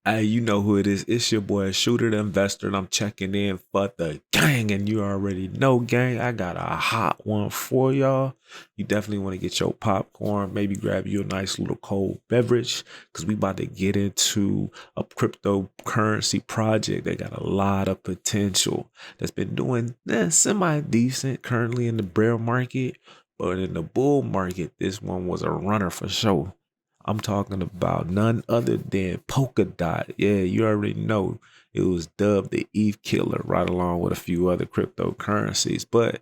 Hey, you know who it is. It's your boy Shooter the Investor, and I'm checking in for the gang. And you already know, gang, I got a hot one for y'all. You definitely want to get your popcorn, maybe grab you a nice little cold beverage, because we about to get into a cryptocurrency project that got a lot of potential, that's been doing semi-decent currently in the bear market. But in the bull market, this one was a runner for sure. I'm talking about none other than Polkadot. Yeah, you already know it was dubbed the ETH killer, right along with a few other cryptocurrencies. But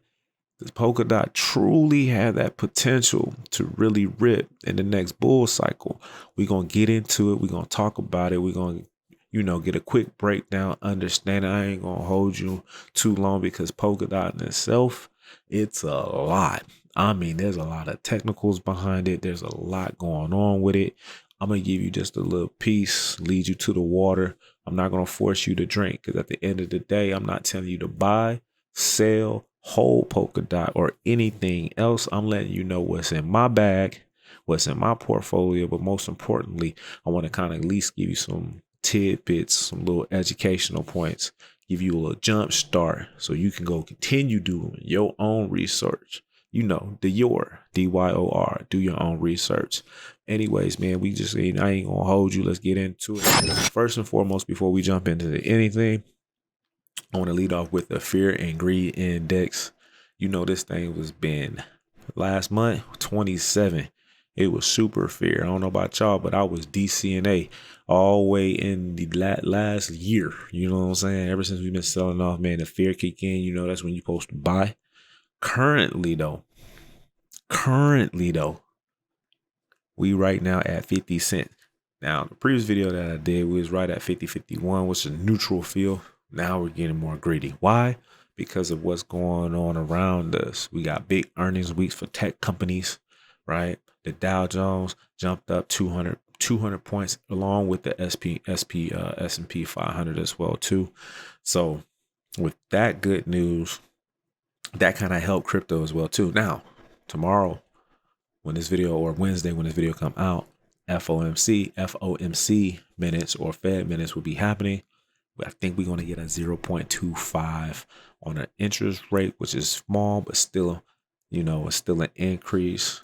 does Polkadot truly have that potential to really rip in the next bull cycle? We're going to get into it. We're going to talk about it. We're going to, get a quick breakdown, understanding. I ain't going to hold you too long because Polkadot in itself, it's a lot. I mean, there's a lot of technicals behind it. There's a lot going on with it. I'm going to give you just a little piece, lead you to the water. I'm not going to force you to drink, because at the end of the day, I'm not telling you to buy, sell, hold Polkadot or anything else. I'm letting you know what's in my bag, what's in my portfolio. But most importantly, I want to kind of at least give you some tidbits, some little educational points, give you a little jump start so you can go continue doing your own research. DYOR, DYOR, do your own research. Anyways, man, I ain't gonna hold you. Let's get into it. First and foremost, before we jump into anything, I want to lead off with the fear and greed index. This thing was been last month, 27. It was super fear. I don't know about y'all, but I was DCNA all the way in the last year. You know what I'm saying? Ever since we've been selling off, man, the fear kick in. That's when you're supposed to buy. Currently though, we right now at 50 cents. Now, the previous video that I did, we was right at 50.51, which is a neutral field. Now we're getting more greedy. Why? Because of what's going on around us. We got big earnings weeks for tech companies, right? The Dow Jones jumped up 200 points, along with the S&P 500 as well too. So with that good news, that kind of helped crypto as well too. Now, tomorrow, when this video, or Wednesday when this video come out, FOMC minutes or Fed minutes will be happening. I think we're going to get a 0.25 on an interest rate, which is small, but still, it's still an increase.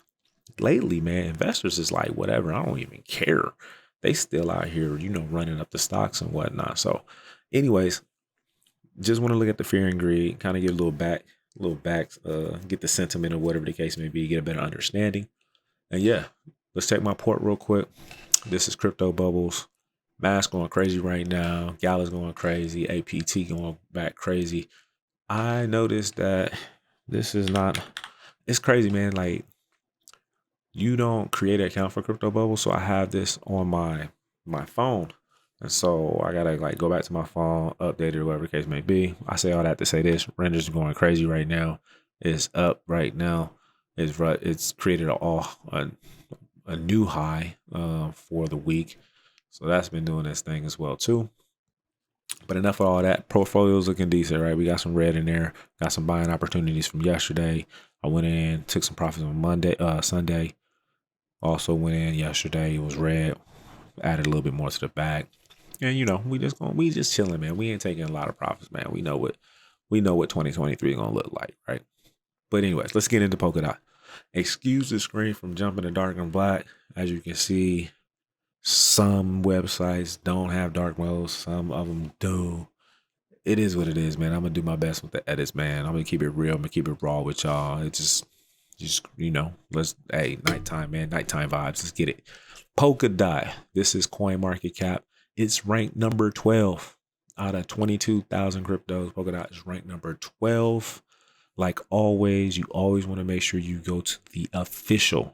Lately, man, investors is like, whatever, I don't even care. They still out here, running up the stocks and whatnot. So anyways, just want to look at the fear and greed, kind of get a little back, get the sentiment or whatever the case may be, get a better understanding. And yeah, let's check my port real quick. This is Crypto Bubbles. Mass going crazy right now. Gala's going crazy. APT going back crazy. I noticed that this is not, it's crazy, man. Like, you don't create an account for Crypto Bubbles. So I have this on my phone. And so I gotta go back to my phone, update it, or whatever the case may be. I say all that to say this: Render's going crazy right now. It's up right now. It's created a new high for the week. So that's been doing this thing as well too. But enough of all that. Portfolio's looking decent, right? We got some red in there. Got some buying opportunities from yesterday. I went in, took some profits on Sunday. Also went in yesterday. It was red. Added a little bit more to the bag. And we just chilling, man. We ain't taking a lot of profits, man. We know what 2023 gonna look like, right? But anyways, let's get into Polkadot. Excuse the screen from jumping to dark and black. As you can see, some websites don't have dark modes. Some of them do. It is what it is, man. I'm gonna do my best with the edits, man. I'm gonna keep it real. I'm gonna keep it raw with y'all. It's just nighttime, man. Nighttime vibes. Let's get it. Polkadot. This is coin market cap. It's ranked number 12 out of 22,000 cryptos. Polkadot is ranked number 12. Like always, you always want to make sure you go to the official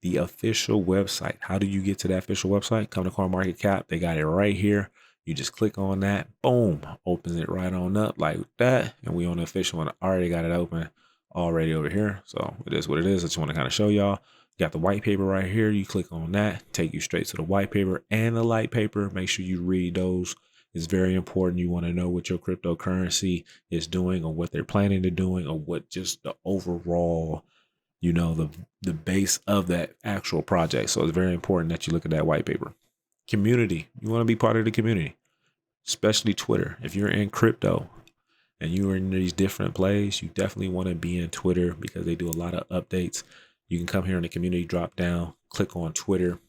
website. How do you get to that official website? Come to CoinMarketCap. They got it right here. You just click on that. Boom. Opens it right on up like that. And we on the official one. I already got it open already over here. So it is what it is. I just want to kind of show y'all. You got the white paper right here. You click on that. Take you straight to the white paper and the light paper. Make sure you read those. It's very important. You want to know what your cryptocurrency is doing, or what they're planning to doing, or what just the overall, the base of that actual project. So it's very important that you look at that white paper. Community. You want to be part of the community, especially Twitter. If you're in crypto and you're in these different plays, you definitely want to be in Twitter because they do a lot of updates. You can come here in the community drop down, click on Twitter.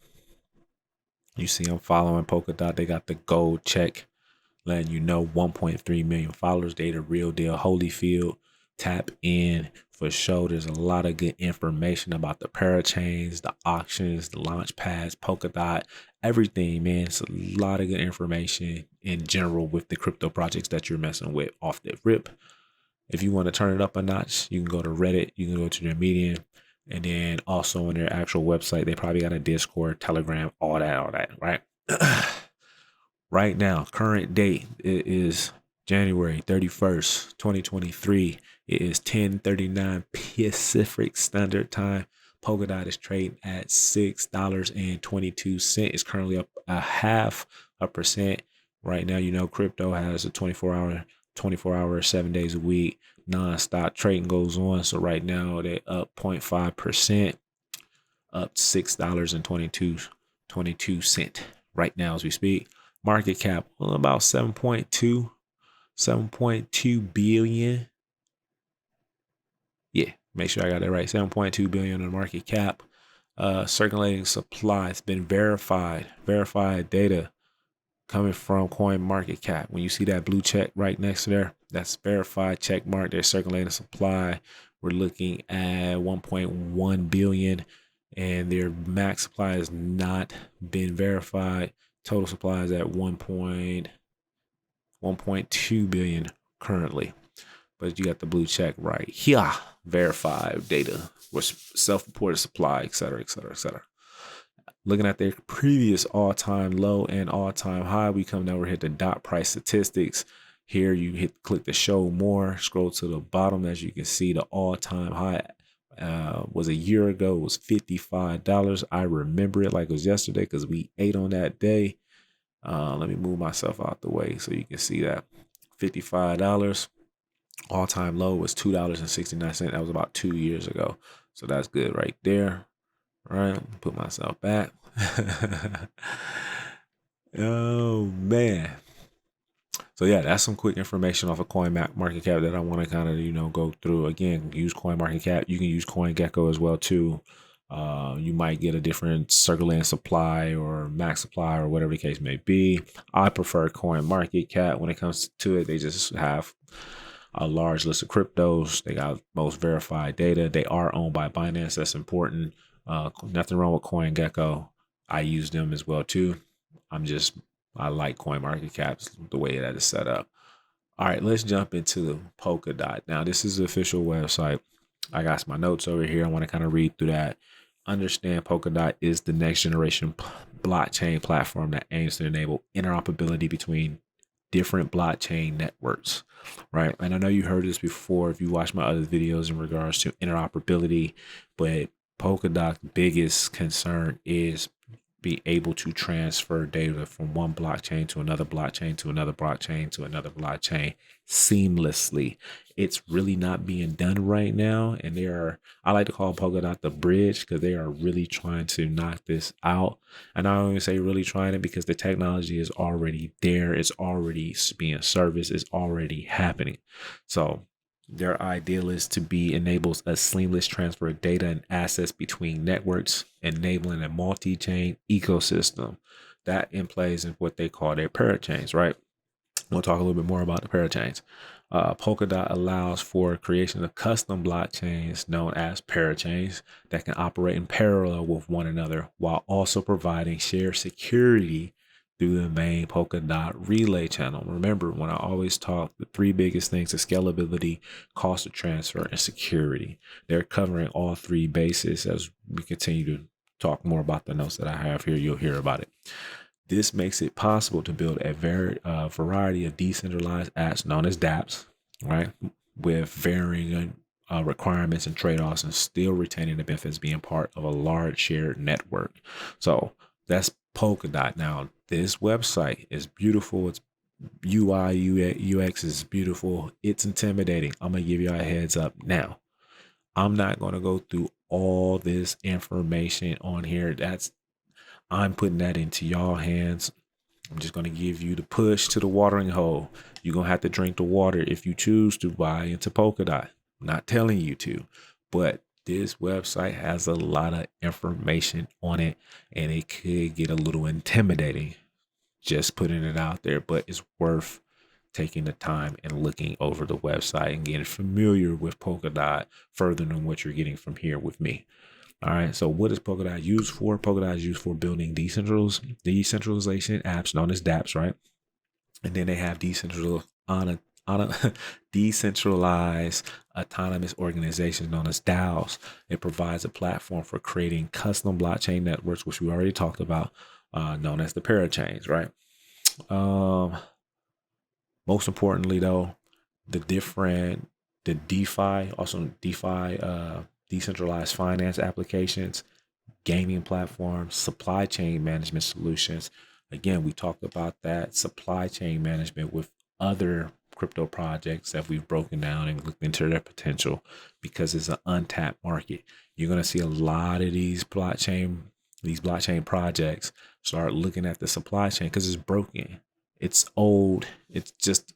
You see I'm following Polkadot. They got the gold check letting you know 1.3 million followers. They the real deal. Holyfield, tap in for sure. There's a lot of good information about the parachains, the auctions, the launch pads, Polkadot, everything, man. It's a lot of good information in general with the crypto projects that you're messing with off the rip. If you want to turn it up a notch, you can go to Reddit, you can go to their Medium, and then also on their actual website, they probably got a Discord, Telegram, all that, right? Right now, current date, it is January 31st, 2023. It is 10:39 Pacific Standard Time. Polkadot is trading at $6.22. It's currently up 0.5%. Right now, you know, crypto has a 24-hour, 7 days a week, non-stop trading goes on. So right now, they're up 0.5%, up $6.22 right now as we speak. Market cap, well, about 7.2 billion. Yeah, make sure I got that right. 7.2 billion in market cap. Circulating supply, it's been verified data coming from coin market cap. When you see that blue check right next to there, that's verified check mark. There's circulating supply. We're looking at 1.1 billion, and their max supply has not been verified. Total supply is at 1.2 billion currently, but you got the blue check right here. Verified data was self-reported supply, etc. Looking at their previous all-time low and all-time high, we come down, we hit the dot price statistics. Here you click the show more, scroll to the bottom. As you can see, the all-time high was a year ago. It was $55. I remember it like it was yesterday because we ate on that day. Let me move myself out the way so you can see that. $55. All-time low was $2.69. That was about 2 years ago. So that's good right there. All right, put myself back. Oh, man. So yeah, that's some quick information off of coin market cap that I want to kind of, go through. Again, use coin market cap. You can use CoinGecko as well too. You might get a different circulating supply or max supply or whatever the case may be. I prefer coin market cap. When it comes to it, they just have a large list of cryptos. They got most verified data. They are owned by Binance. That's important. Nothing wrong with CoinGecko. I use them as well too. I like CoinMarketCap, the way that is set up. All right, let's jump into Polkadot. Now, this is the official website. I got my notes over here. I want to kind of read through that. Understand Polkadot is the next generation blockchain platform that aims to enable interoperability between different blockchain networks, right? And I know you heard this before if you watch my other videos in regards to interoperability, but Polkadot's biggest concern is be able to transfer data from one blockchain to another blockchain to another blockchain to another blockchain seamlessly. It's really not being done right now. And I like to call Polkadot the bridge because they are really trying to knock this out. And I only say really trying it because the technology is already there. It's already being serviced. It's already happening. So their ideal is to enables a seamless transfer of data and assets between networks, enabling a multi-chain ecosystem that in plays in what they call their parachains, right? We'll talk a little bit more about the parachains. Polkadot allows for creation of custom blockchains known as parachains that can operate in parallel with one another while also providing shared security through the main Polkadot relay channel. Remember, when I always talk, the three biggest things are scalability, cost of transfer, and security. They're covering all three bases. As we continue to talk more about the notes that I have here, you'll hear about it. This makes it possible to build a variety of decentralized apps known as dApps, right, with varying requirements and trade-offs and still retaining the benefits of being part of a large shared network. So that's Polkadot. Now, this website is beautiful. Its UI, UX is beautiful. It's intimidating. I'm going to give you a heads up now. I'm not going to go through all this information on here. I'm putting that into y'all hands. I'm just going to give you the push to the watering hole. You're going to have to drink the water if you choose to buy into Polkadot. I'm not telling you to, but this website has a lot of information on it, and it could get a little intimidating just putting it out there, but it's worth taking the time and looking over the website and getting familiar with Polkadot further than what you're getting from here with me. All right. So what is Polkadot used for? Polkadot is used for building decentralization apps known as dApps, right? And then they have decentralized autonomous organizations known as DAOs. It provides a platform for creating custom blockchain networks, which we already talked about, known as the parachains, right? Most importantly, though, the DeFi, decentralized finance applications, gaming platforms, supply chain management solutions. Again, we talked about that supply chain management with other crypto projects that we've broken down and looked into their potential because it's an untapped market. You're going to see a lot of these blockchain projects start looking at the supply chain because it's broken. It's old. It's just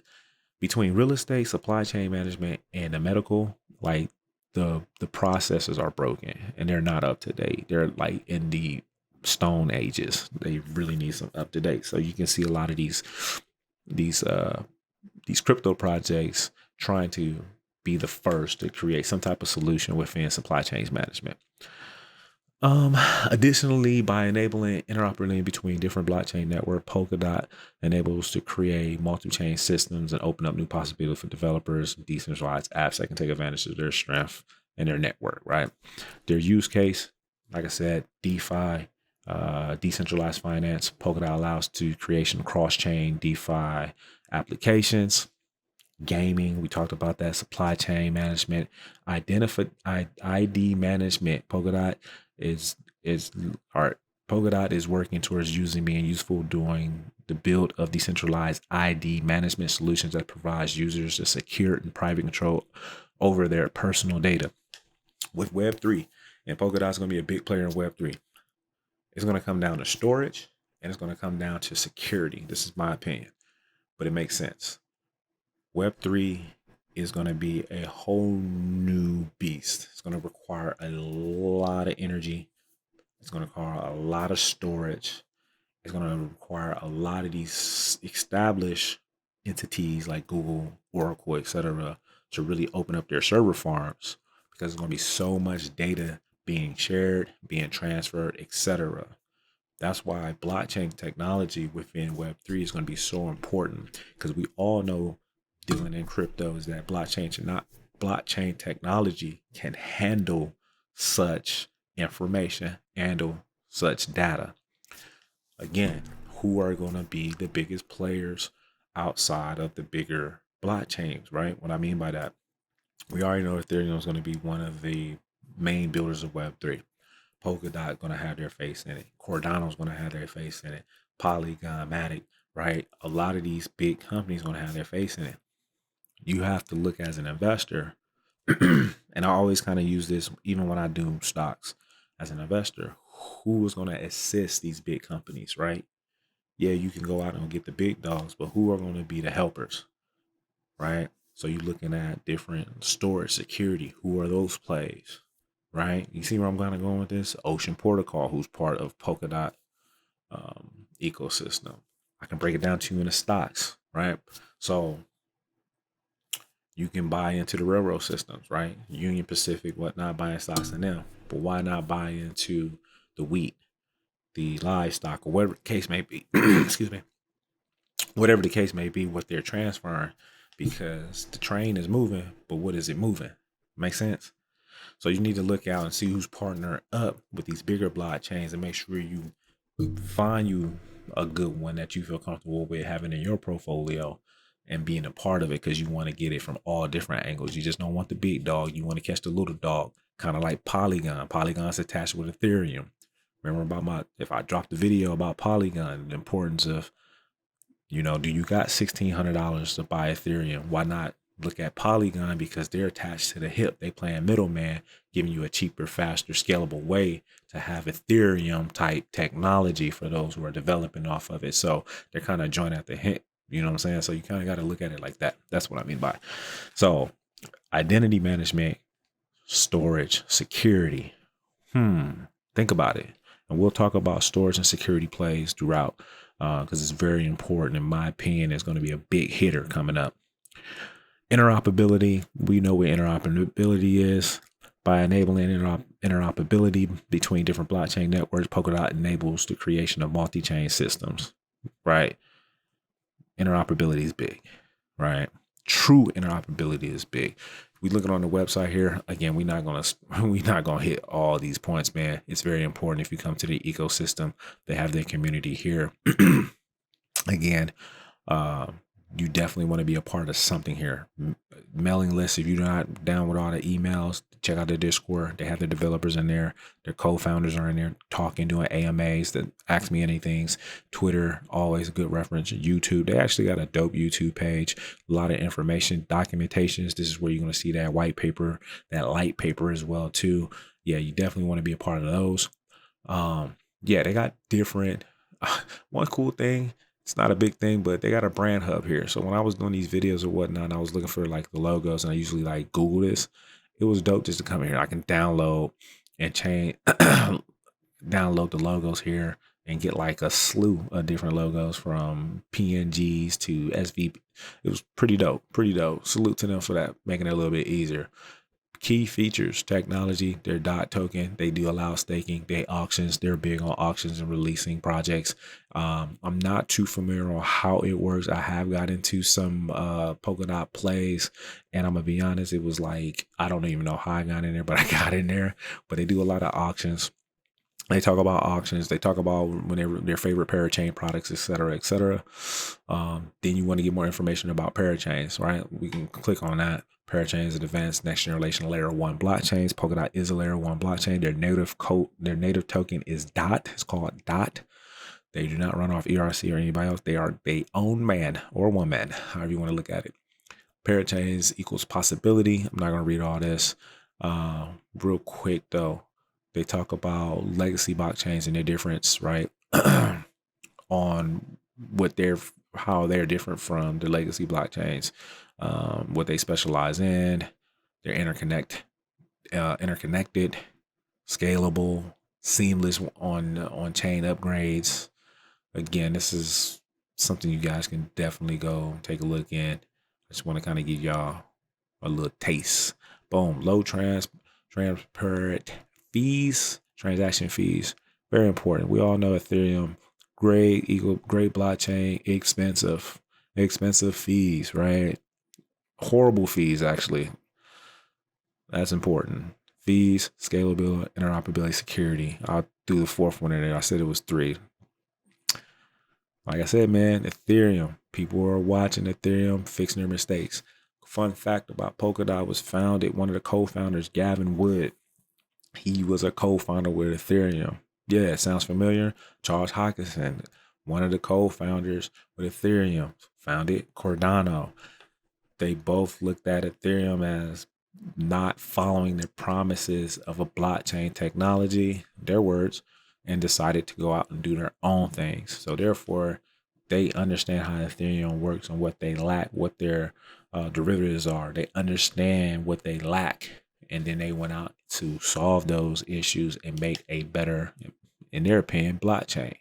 between real estate, supply chain management, and the medical, like the processes are broken and they're not up to date. They're like in the stone ages. They really need some up to date. So you can see a lot of these crypto projects trying to be the first to create some type of solution within supply chains management. Additionally, by enabling interoperability between different blockchain network, Polkadot enables to create multi-chain systems and open up new possibilities for developers, decentralized apps that can take advantage of their strength and their network, right? Their use case, like I said, DeFi, decentralized finance. Polkadot allows to creation of cross-chain DeFi applications. Gaming, we talked about that. Supply chain management, ID management. Polkadot is working towards being useful during the build of decentralized ID management solutions that provides users a secure and private control over their personal data. With Web3, and Polkadot is going to be a big player in Web3. It's going to come down to storage and it's going to come down to security. This is my opinion, but it makes sense. Web3 is going to be a whole new beast. It's going to require a lot of energy. It's going to require a lot of storage. It's going to require a lot of these established entities like Google, Oracle, etc., to really open up their server farms because there's going to be so much data being shared, being transferred, etc. That's why blockchain technology within Web3 is going to be so important because we all know dealing in crypto is that blockchain technology can handle such information, handle such data. Again, who are going to be the biggest players outside of the bigger blockchains, right? What I mean by that, we already know Ethereum is going to be one of the main builders of Web3. Polkadot going to have their face in it. Cardano is going to have their face in it. Polygon, Matic, right? A lot of these big companies going to have their face in it. You have to look as an investor, and I always kind of use this even when I do stocks as an investor, who is going to assist these big companies, right? Yeah, you can go out and get the big dogs, but who are going to be the helpers, right? So you're looking at different storage security. Who are those plays, right? You see where I'm going to go with this? Ocean Protocol, who's part of Polkadot ecosystem. I can break it down to you in the stocks, right? So you can buy into the railroad systems, right? Union Pacific, whatnot, buying stocks in them. But why not buy into the wheat, the livestock, or whatever the case may be? Excuse me. Whatever the case may be, what they're transferring, because the train is moving, but what is it moving? Make sense? So you need to look out and see who's partnering up with these bigger blockchains and make sure you find you a good one that you feel comfortable with having in your portfolio and being a part of it, because you want to get it from all different angles. You just don't want the big dog. You want to catch the little dog, kind of like Polygon. Polygon's attached with Ethereum. Remember about if I dropped the video about Polygon, the importance of, do you got $1,600 to buy Ethereum? Why not look at Polygon because they're attached to the hip. They playing middleman, giving you a cheaper, faster, scalable way to have Ethereum type technology for those who are developing off of it. So they're kind of joined at the hip. You know what I'm saying? So you kind of got to look at it like that. That's what I mean by. So identity management, storage, security. Think about it. And we'll talk about storage and security plays throughout because it's very important. In my opinion, it's going to be a big hitter coming up. Interoperability. We know what interoperability is. By enabling interoperability between different blockchain networks, Polkadot enables the creation of multi-chain systems, right? Interoperability is big, right? True interoperability is big. We look at on the website here again. We're not gonna hit all these points, man. It's very important if you come to the ecosystem. They have their community here. Again, you definitely want to be a part of something here. Mailing list. If you're not down with all the emails, check out the Discord. They have the developers in there. Their co-founders are in there talking, doing AMAs that ask me anything. Twitter, always a good reference. YouTube, they actually got a dope YouTube page. A lot of information, documentations. This is where you're going to see that white paper, that light paper as well too. Yeah, you definitely want to be a part of those. Yeah, they got different. One cool thing. It's not a big thing, but they got a brand hub here. So when I was doing these videos or whatnot, I was looking for like the logos, and I usually like Google this. It was dope just to come in here. I can download and change, download the logos here and get like a slew of different logos from PNGs to SVP. It was pretty dope, pretty dope. Salute to them for that, making it a little bit easier. Key features, technology, their DOT token. They do allow staking. They auctions. They're big on auctions and releasing projects. I'm not too familiar on how it works. I have got into some Polkadot plays, and I'm gonna be honest, it was like, I don't even know how I got in there, but I got in there. But they do a lot of auctions. They talk about auctions. They talk about when their favorite parachain products, et cetera, et cetera. Then you want to get more information about parachains, right? We can click on that. Parachains is advanced next generation layer 1 blockchains. Polkadot is a layer 1 blockchain. Their native token is DOT. It's called DOT. They do not run off ERC or anybody else. They are their own man or woman, however you want to look at it. Parachains equals possibility. I'm not going to read all this. Real quick though, they talk about legacy blockchains and their difference, right? On how they're different from the legacy blockchains. What they specialize in. They're interconnected, scalable, seamless on chain upgrades. Again, this is something you guys can definitely go take a look in. I just want to kind of give y'all a little taste. Boom. Low transparent fees, transaction fees, very important. We all know Ethereum, great blockchain, expensive fees, right? Horrible fees, actually. That's important. Fees, scalability, interoperability, security. I'll do the fourth one in there. I said it was 3. Like I said, man, Ethereum. People are watching Ethereum, fixing their mistakes. Fun fact about Polkadot was founded, one of the co-founders, Gavin Wood, he was a co-founder with Ethereum. Yeah, it sounds familiar. Charles Hoskinson, one of the co-founders with Ethereum, founded Cardano. They both looked at Ethereum as not following the promises of a blockchain technology, their words, and decided to go out and do their own things. So therefore, they understand how Ethereum works and what they lack, what their derivatives are. They understand what they lack. And then they went out to solve those issues and make a better, in their opinion, blockchain.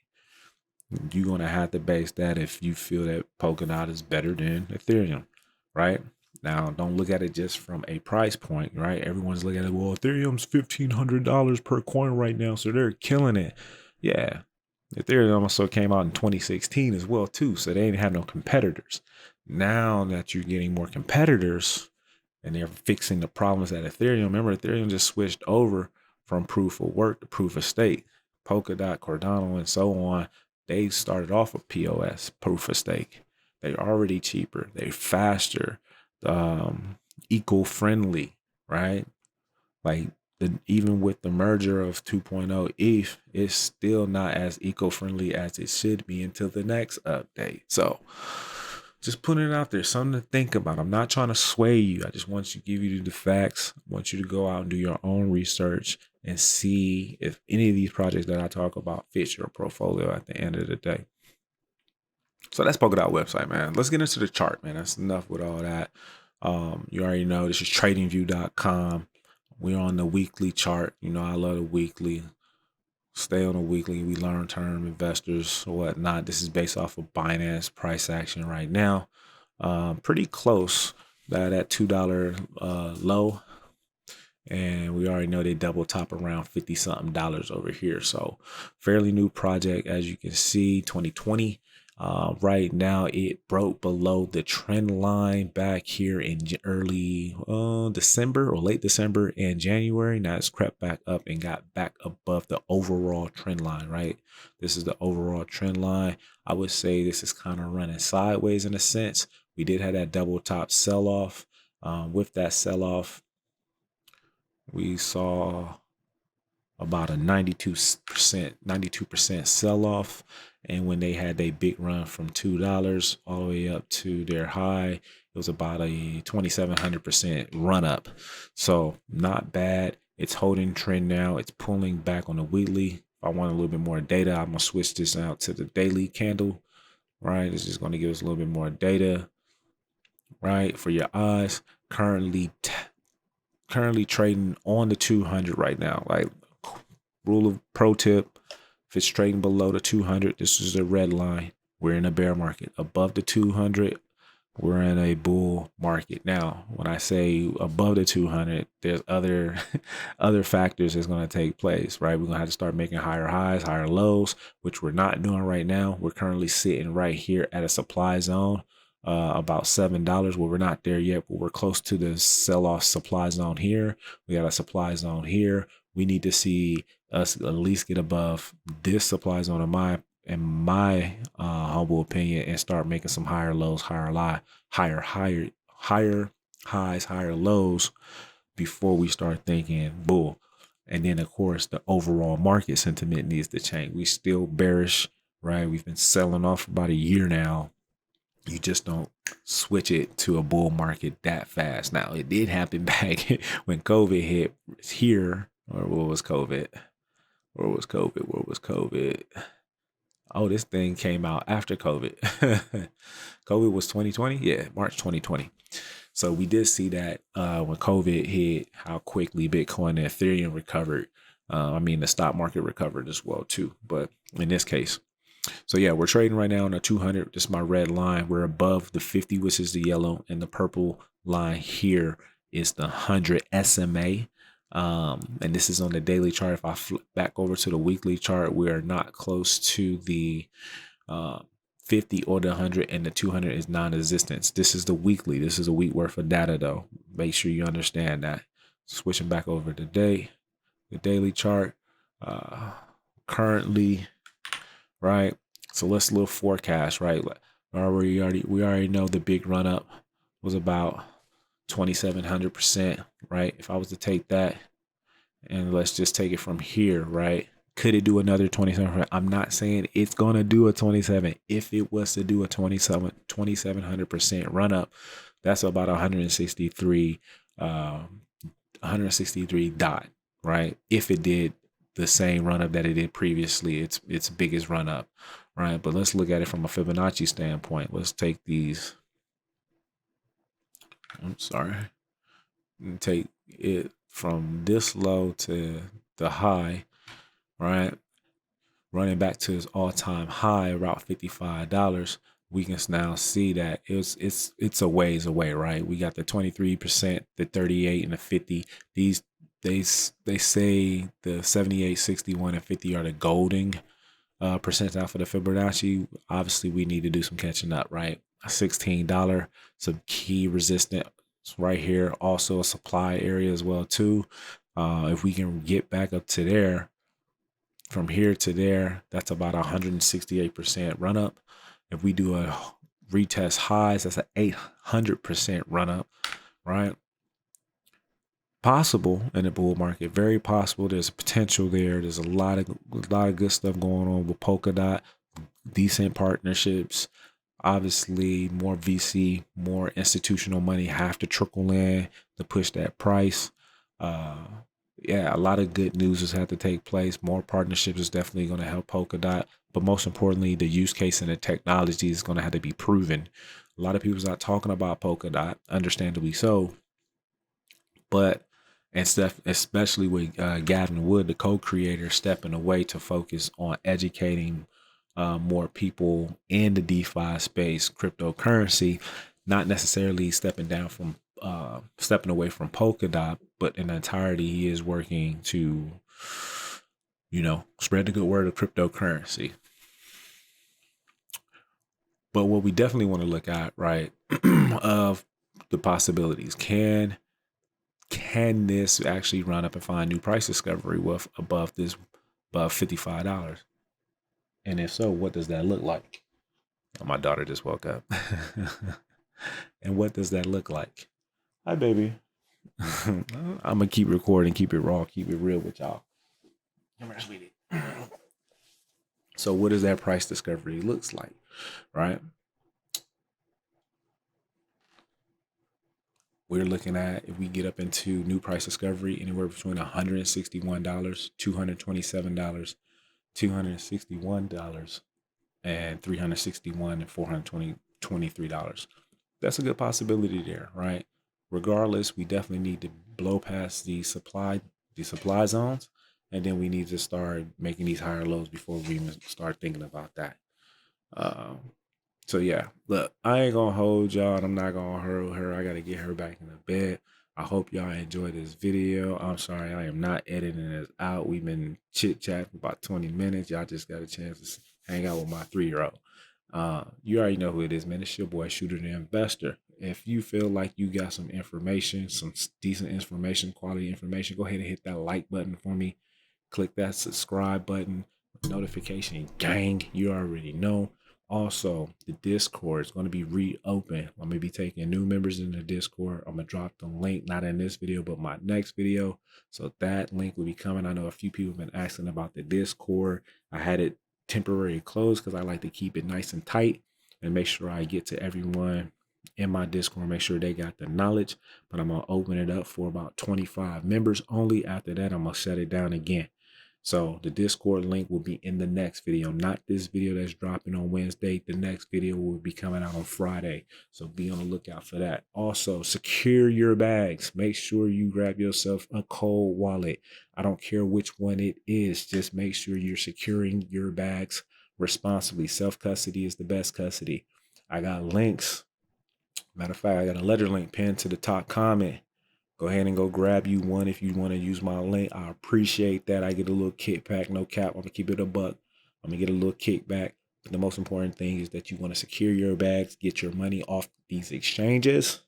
You're going to have to base that if you feel that Polkadot is better than Ethereum, right? Now, don't look at it just from a price point, right? Everyone's looking at it, well, Ethereum's $1,500 per coin right now, so they're killing it. Yeah, Ethereum also came out in 2016 as well, too, so they didn't have no competitors. Now that you're getting more competitors and they're fixing the problems at Ethereum, remember, Ethereum just switched over from proof of work to proof of stake. Polkadot, Cardano, and so on, they started off with POS, proof of stake. They're already cheaper. They're faster. Eco-friendly, right? Like even with the merger of 2.0 ETH, it's still not as eco-friendly as it should be until the next update. So just putting it out there, something to think about. I'm not trying to sway you. I just want to give you the facts. I want you to go out and do your own research and see if any of these projects that I talk about fit your portfolio at the end of the day. So that's Polkadot website, man. Let's get into the chart, man. That's enough with all that. You already know this is tradingview.com. We're on the weekly chart. You know, I love the weekly. Stay on the weekly. We learn term investors or whatnot. This is based off of Binance price action right now. Pretty close that $2 low. And we already know they double top around 50 something dollars over here. So fairly new project, as you can see, 2020. Right now it broke below the trend line back here in early December or late December and January. Now it's crept back up and got back above the overall trend line, right? This is the overall trend line. I would say this is kind of running sideways in a sense. We did have that double top sell off. With that sell off, we saw about a 92% sell off. And when they had a big run from $2 all the way up to their high, it was about a 2,700% run up. So not bad. It's holding trend now. It's pulling back on the weekly. If I want a little bit more data, I'm going to switch this out to the daily candle, right? It's just going to give us a little bit more data, right? For your eyes, currently trading on the 200 right now. Like pro tip, if it's trading below the 200, this is the red line. We're in a bear market. Above the 200, we're in a bull market. Now, when I say above the 200, there's other factors that's going to take place, right? We're going to have to start making higher highs, higher lows, which we're not doing right now. We're currently sitting right here at a supply zone, about $7. Well, we're not there yet, but we're close to the sell-off supply zone here. We got a supply zone here. We need to see us at least get above this supply zone in my humble opinion, and start making some higher lows, higher highs, higher lows before we start thinking bull. And then of course the overall market sentiment needs to change. We still bearish, right? We've been selling off for about a year now. You just don't switch it to a bull market that fast. Now it did happen back when COVID hit here. Or what was COVID? Where was COVID? Oh, this thing came out after COVID. COVID was 2020? Yeah, March 2020. So we did see that when COVID hit, how quickly Bitcoin and Ethereum recovered. The stock market recovered as well too. But in this case, so yeah, we're trading right now on a 200. This is my red line. We're above the 50, which is the yellow, and the purple line here is the 100 SMA. And this is on the daily chart. If I flip back over to the weekly chart, we are not close to the 50 or the 100, and the 200 is non-existent. This is the weekly. This is a week worth of data though. Make sure you understand that. Switching back over to the daily chart, currently, right? So let's look forecast, right? We already know the big run up was about 2,700%, right? If I was to take that and let's just take it from here, right? Could it do another 27? I'm not saying it's going to do a 27. If it was to do a 2,700% run up, that's about 163 dot, right? If it did the same run up that it did previously, its biggest run up, right? But let's look at it from a Fibonacci standpoint. Let's take these. I'm sorry. And take it from this low to the high, right? Running back to its all-time high, around $55. We can now see that it's a ways away, right? We got the 23%, the 38, and the 50. These they say the 78, 61, and 50 are the golden percentile for the Fibonacci. Obviously, we need to do some catching up, right? $16, some key resistance right here. Also a supply area as well too. If we can get back up to there, from here to there, that's about 168% run up. If we do a retest highs, that's an 800% run up, right? Possible in the bull market, very possible. There's a potential there. There's a lot of good stuff going on with Polkadot, decent partnerships. Obviously, more VC, more institutional money have to trickle in to push that price. Yeah, a lot of good news has had to take place. More partnerships is definitely going to help Polkadot. But most importantly, the use case and the technology is going to have to be proven. A lot of people's not talking about Polkadot, understandably so. But and stuff, especially with Gavin Wood, the co-creator, stepping away to focus on educating more people in the DeFi space, cryptocurrency, not necessarily stepping away from Polkadot, but in entirety, he is working to, spread the good word of cryptocurrency. But what we definitely want to look at, right, of the possibilities, can this actually run up and find new price discovery with above $55? And if so, what does that look like? Oh, my daughter just woke up. And what does that look like? Hi, baby. I'm gonna keep recording, keep it raw, keep it real with y'all. Come here, sweetie. So what does that price discovery looks like, right? We're looking at, if we get up into new price discovery, anywhere between $161, $227, $261, and $361 and $423. That's a good possibility there, right? Regardless, we definitely need to blow past the supply zones, and then we need to start making these higher lows before we even start thinking about that. So yeah, look, I ain't gonna hold y'all, and I'm not gonna hold her. I gotta get her back in the bed. I hope y'all enjoyed this video. I'm sorry, I am not editing this out. We've been chit-chatting for about 20 minutes. Y'all just got a chance to hang out with my 3-year-old. You already know who it is, man. It's your boy, Shooter the Investor. If you feel like you got some information, some decent information, quality information, go ahead and hit that like button for me. Click that subscribe button, notification gang. You already know. Also, the Discord is going to be reopened. I'm going to be taking new members in the Discord. I'm going to drop the link, not in this video, but my next video. So that link will be coming. I know a few people have been asking about the Discord. I had it temporarily closed because I like to keep it nice and tight and make sure I get to everyone in my Discord, make sure they got the knowledge. But I'm going to open it up for about 25 members only. After that, I'm going to shut it down again. So the Discord link will be in the next video, not this video that's dropping on Wednesday. The next video will be coming out on Friday. So be on the lookout for that. Also, secure your bags. Make sure you grab yourself a cold wallet. I don't care which one it is. Just make sure you're securing your bags responsibly. Self-custody is the best custody. I got links. Matter of fact, I got a Ledger link pinned to the top comment. Go ahead and go grab you one if you want to use my link. I appreciate that. I get a little kickback, no cap. I'm going to keep it a buck. I'm going to get a little kickback. But the most important thing is that you want to secure your bags, get your money off these exchanges.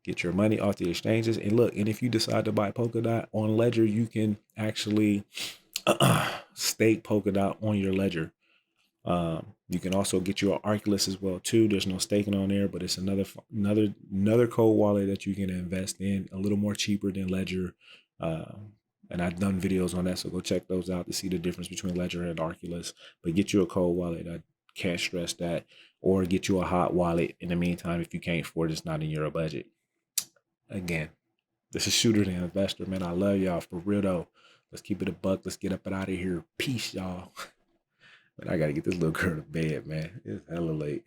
Get your money off the exchanges. And look, and if you decide to buy Polkadot on Ledger, you can actually stake Polkadot on your Ledger. You can also get you an Arculus as well too. There's no staking on there, but it's another cold wallet that you can invest in, a little more cheaper than Ledger. And I've done videos on that, so go check those out to see the difference between Ledger and Arculus. But get you a cold wallet. I can't stress that. Or get you a hot wallet in the meantime if you can't afford it, it's not in your budget. Again, this is Shooter the Investor, man. I love y'all for real though. Let's keep it a buck. Let's get up and out of here. Peace, y'all. But I gotta get this little girl to bed, man. It's hella late.